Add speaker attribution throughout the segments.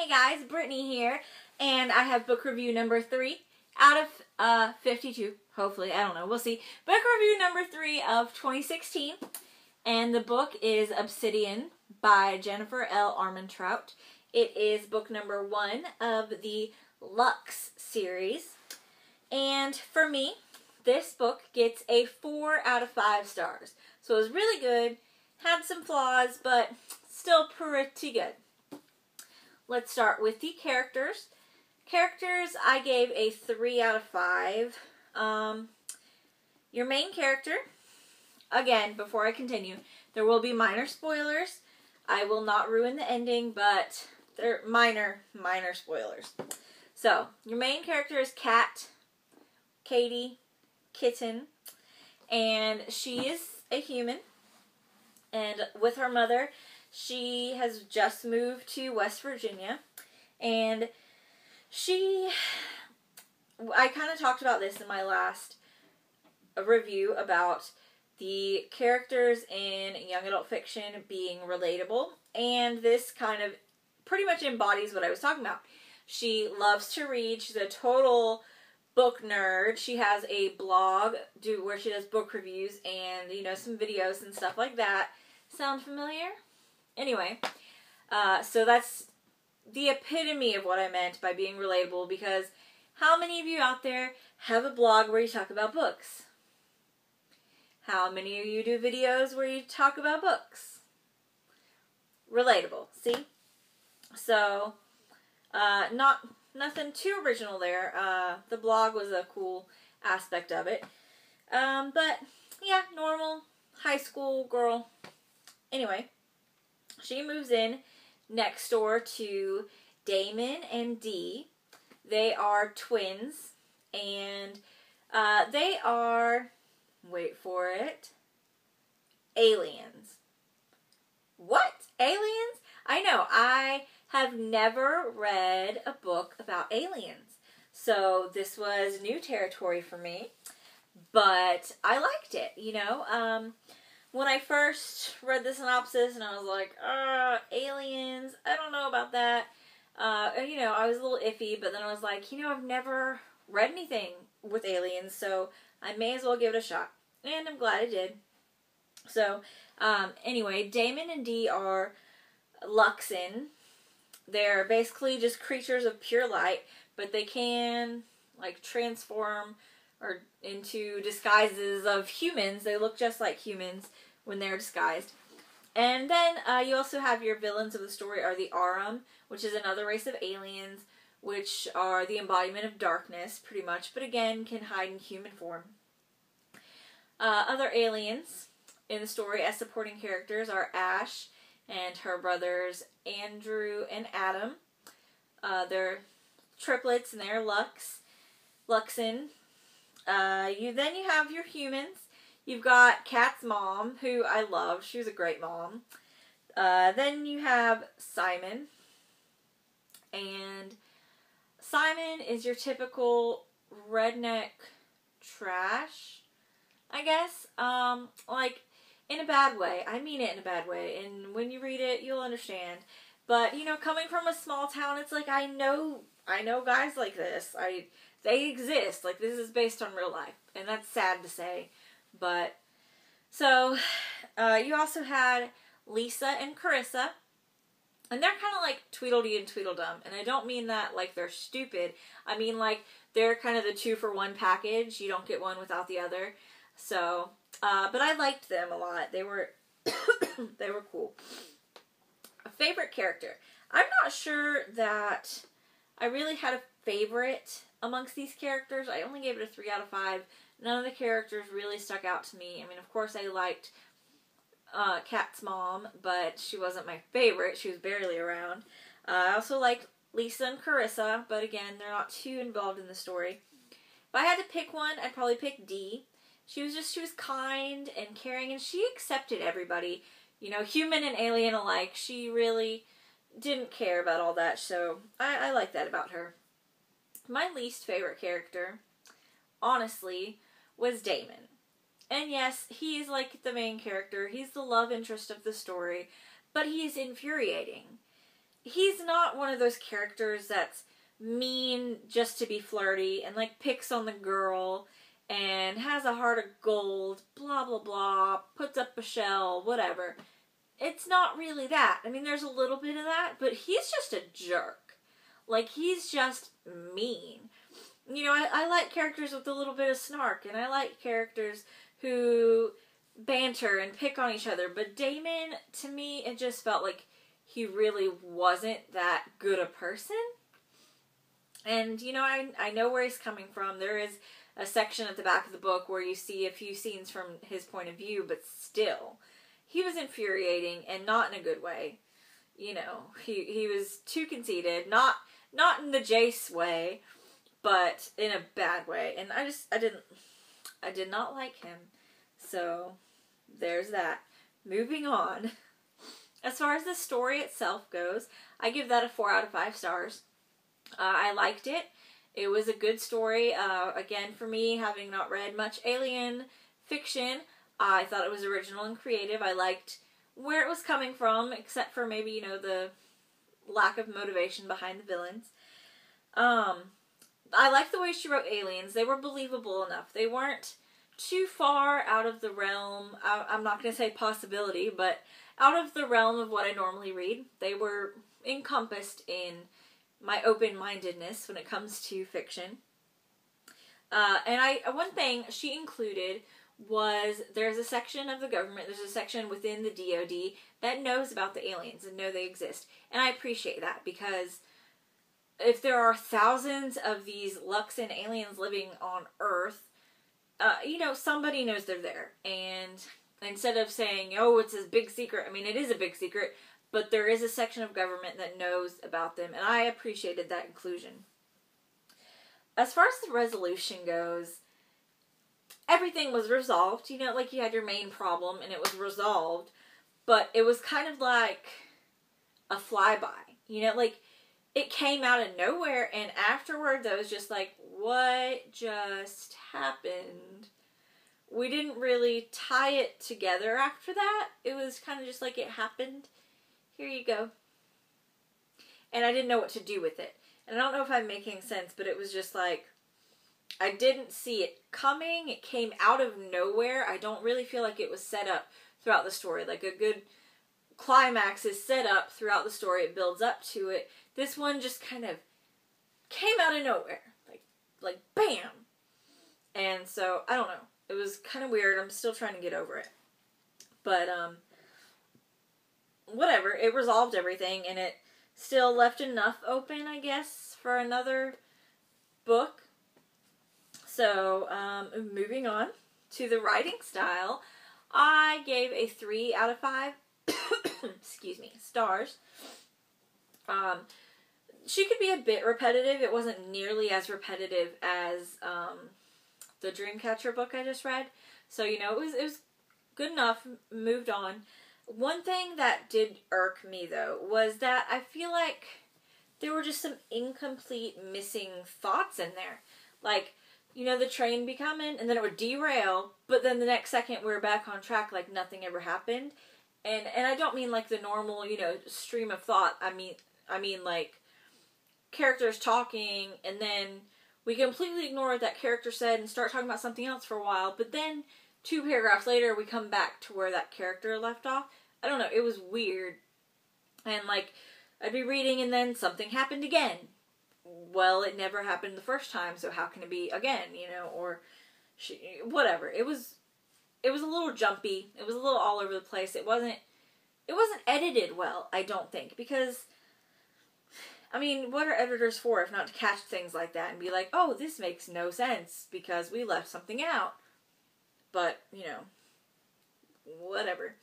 Speaker 1: Hey guys, Brittany here, and I have book review number 3 out of 52, hopefully, I don't know, we'll see. Book review number 3 of 2016, and the book is Obsidian by Jennifer L. Armentrout. It is book number 1 of the Lux series, and for me, this book gets a 4 out of 5 stars. So it was really good, had some flaws, but still pretty good. Let's start with the characters. Characters, I gave a 3 out of 5. Your main character, again, before I continue, there will be minor spoilers. I will not ruin the ending, but they're minor spoilers. So, your main character is Kitten, and she is a human, and with her mother, she has just moved to West Virginia, and I kind of talked about this in my last review about the characters in young adult fiction being relatable, and this kind of pretty much embodies what I was talking about. She loves to read. She's a total book nerd. She has a blog where she does book reviews and, you know, some videos and stuff like that. Sound familiar? Anyway, so that's the epitome of what I meant by being relatable, because how many of you out there have a blog where you talk about books? How many of you do videos where you talk about books? Relatable, see? So, nothing too original there. The blog was a cool aspect of it. But, yeah, normal high school girl. Anyway, she moves in next door to Damon and Dee. They are twins, and they are, wait for it, aliens. What? Aliens? I know, I have never read a book about aliens, so this was new territory for me, but I liked it, you know. When I first read the synopsis and I was like, aliens, I don't know about that. You know, I was a little iffy, but then I was like, you know, I've never read anything with aliens, so I may as well give it a shot. And I'm glad I did. So, anyway, Damon and Dee are Luxin. They're basically just creatures of pure light, but they can, like, transform or into disguises of humans. They look just like humans when they're disguised. And then you also have your villains of the story are the Arum, which is another race of aliens, which are the embodiment of darkness, pretty much, but again, can hide in human form. Other aliens in the story as supporting characters are Ash and her brothers Andrew and Adam. They're triplets and they're Luxin. Then you have your humans. You've got Kat's mom, who I love. She was a great mom. Then you have Simon. And Simon is your typical redneck trash, I guess. Like, in a bad way. I mean it in a bad way. And when you read it, you'll understand. But, you know, coming from a small town, it's like, I know guys like this. They exist. Like, this is based on real life. And that's sad to say. But, so, you also had Lisa and Carissa. And they're kind of like Tweedledee and Tweedledum. And I don't mean that like they're stupid. I mean like they're kind of the 2-for-1 package. You don't get one without the other. So, but I liked them a lot. They were, they were cool. A favorite character. I'm not sure that I really had a favorite amongst these characters. I only gave it a 3 out of 5. None of the characters really stuck out to me. I mean, of course I liked Kat's mom, but she wasn't my favorite. She was barely around. I also liked Lisa and Carissa, but again, they're not too involved in the story. If I had to pick one, I'd probably pick Dee. She was kind and caring, and she accepted everybody, you know, human and alien alike. She really didn't care about all that, so I like that about her. My least favorite character, honestly, was Damon. And yes, he is like the main character. He's the love interest of the story, but he is infuriating. he's not one of those characters that's mean just to be flirty and like picks on the girl and has a heart of gold, blah blah blah, puts up a shell, whatever. It's not really that. I mean, there's a little bit of that, but he's just a jerk. Like, he's just mean. You know, I like characters with a little bit of snark, and I like characters who banter and pick on each other, but Damon, to me, it just felt like he really wasn't that good a person. And, you know, I know where he's coming from. There is a section at the back of the book where you see a few scenes from his point of view, but still, he was infuriating, and not in a good way. You know, he was too conceited, not in the Jace way, but in a bad way. And I did not like him. So, there's that. Moving on. As far as the story itself goes, I give that a 4 out of 5 stars. I liked it. It was a good story. Again, for me, having not read much alien fiction, I thought it was original and creative. I liked where it was coming from, except for maybe, you know, the lack of motivation behind the villains. I liked the way she wrote aliens. They were believable enough. They weren't too far out of the realm, I'm not going to say possibility, but out of the realm of what I normally read. They were encompassed in my open-mindedness when it comes to fiction. And one thing she included was there's a section of the government, there's a section within the DoD that knows about the aliens and know they exist. And I appreciate that, because if there are thousands of these Luxan aliens living on Earth, you know, somebody knows they're there. And instead of saying, oh, it's a big secret, I mean, it is a big secret, but there is a section of government that knows about them, and I appreciated that inclusion. As far as the resolution goes, everything was resolved. You know, like, you had your main problem, and it was resolved, but it was kind of like a flyby. You know, like, it came out of nowhere, and afterwards I was just like, what just happened? We didn't really tie it together after that. It was kind of just like it happened. Here you go. And I didn't know what to do with it. And I don't know if I'm making sense, but it was just like, I didn't see it coming. It came out of nowhere. I don't really feel like it was set up throughout the story. Like, a good climax is set up throughout the story. It builds up to it. This one just kind of came out of nowhere. Like bam! And so, I don't know. It was kind of weird. I'm still trying to get over it. But, whatever. It resolved everything, and it still left enough open, I guess, for another book. So, moving on to the writing style, I gave a 3 out of 5, excuse me, stars. She could be a bit repetitive. It wasn't nearly as repetitive as, the Dreamcatcher book I just read. So, you know, it was good enough, moved on. One thing that did irk me, though, was that I feel like there were just some incomplete, missing thoughts in there. Like, you know, the train be coming, and then it would derail, but then the next second we were back on track like nothing ever happened. And I don't mean like the normal, you know, stream of thought. I mean like characters talking, and then we completely ignore what that character said and start talking about something else for a while, but then 2 paragraphs later we come back to where that character left off. I don't know, it was weird. And like, I'd be reading and then something happened again. Well, it never happened the first time, so how can it be again, you know, or whatever. It was a little jumpy. It was a little all over the place. It wasn't edited well, I don't think, because I mean, what are editors for if not to catch things like that and be like, oh, this makes no sense because we left something out. But, you know, whatever.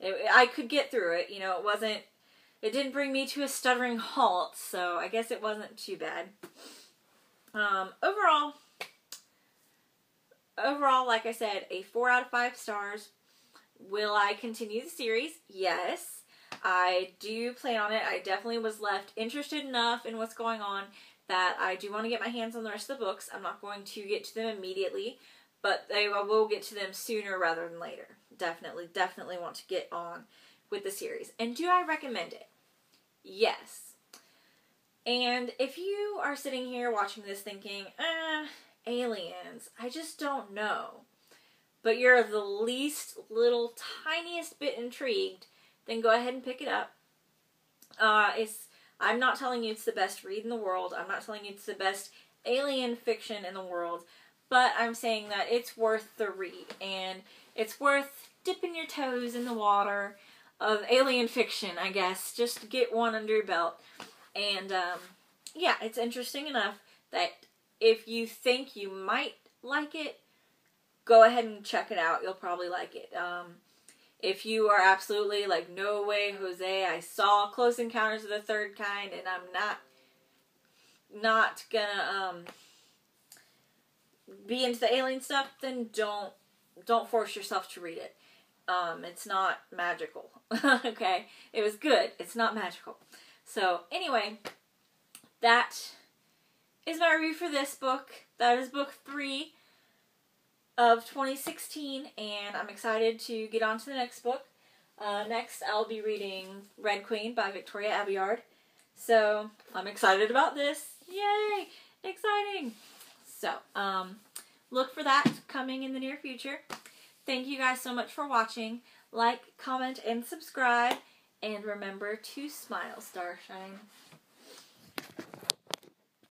Speaker 1: I could get through it, you know, it didn't bring me to a stuttering halt, so I guess it wasn't too bad. Overall, like I said, a 4 out of 5 stars. Will I continue the series? Yes. I do plan on it. I definitely was left interested enough in what's going on that I do want to get my hands on the rest of the books. I'm not going to get to them immediately, but I will get to them sooner rather than later. Definitely want to get on with the series. And do I recommend it? Yes. And if you are sitting here watching this thinking, aliens, I just don't know, but you're the least little tiniest bit intrigued, then go ahead and pick it up. I'm not telling you it's the best read in the world. I'm not telling you it's the best alien fiction in the world, but I'm saying that it's worth the read, and it's worth dipping your toes in the water of alien fiction, I guess, just to get one under your belt. And, yeah, it's interesting enough that if you think you might like it, go ahead and check it out. You'll probably like it. If you are absolutely like, no way, Jose, I saw Close Encounters of the Third Kind, and I'm not gonna, be into the alien stuff, then don't force yourself to read it. It's not magical. Okay? It was good. It's not magical. So, anyway, that is my review for this book. That is book 3 of 2016, and I'm excited to get on to the next book. Next, I'll be reading Red Queen by Victoria Aveyard. So, I'm excited about this. Yay! Exciting! So, look for that coming in the near future. Thank you guys so much for watching. Like, comment, and subscribe. And remember to smile, Starshine.